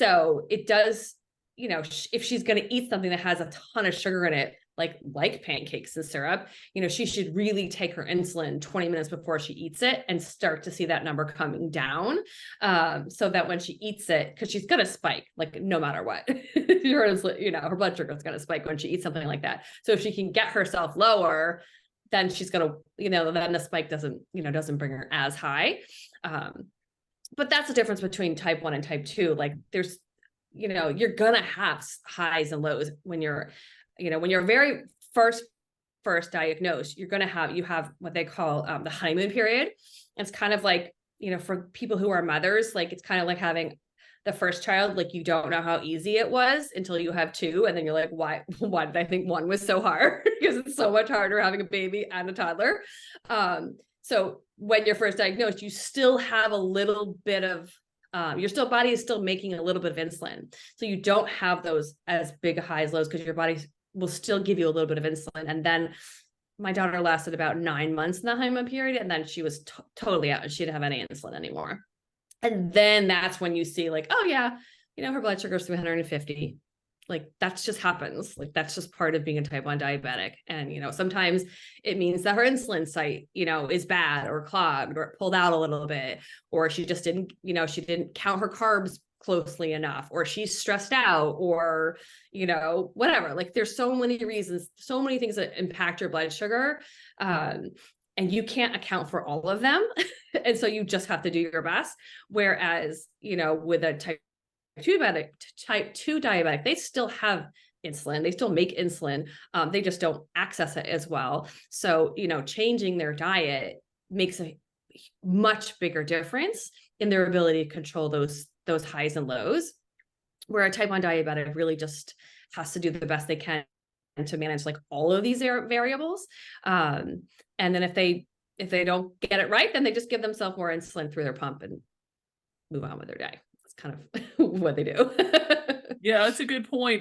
So it does, if she's going to eat something that has a ton of sugar in it, like pancakes and syrup, she should really take her insulin 20 minutes before she eats it and start to see that number coming down. So that when she eats it, because she's going to spike, like no matter what, her blood sugar is going to spike when she eats something like that. So if she can get herself lower, then she's going to, then the spike doesn't bring her as high. But that's the difference between type 1 and type 2. Like there's, you're going to have highs and lows when you're very first diagnosed. You have what they call the honeymoon period. It's kind of like, for people who are mothers, like it's kind of like having the first child, like you don't know how easy it was until you have two. And then you're like, why did I think one was so hard? Because it's so much harder having a baby and a toddler. So when you're first diagnosed, you still have a little bit of, your body is still making a little bit of insulin. So you don't have those as big highs, lows, because your body will still give you a little bit of insulin. And then my daughter lasted about 9 months in the honeymoon period. And then she was totally out and she didn't have any insulin anymore. And then that's when you see like, oh yeah, her blood sugar is 350. Like that just happens. Like that's just part of being a type 1 diabetic. And, sometimes it means that her insulin site, is bad or clogged or pulled out a little bit, or she just didn't, she didn't count her carbs closely enough, or she's stressed out, or, whatever. Like there's so many reasons, so many things that impact your blood sugar. And you can't account for all of them. And so you just have to do your best. Whereas, with a type 2 diabetic, they still have insulin. They still make insulin. They just don't access it as well. So, changing their diet makes a much bigger difference in their ability to control those highs and lows, where a type 1 diabetic really just has to do the best they can to manage like all of these variables. And then if they don't get it right, then they just give themselves more insulin through their pump and move on with their day. That's kind of what they do. Yeah, that's a good point.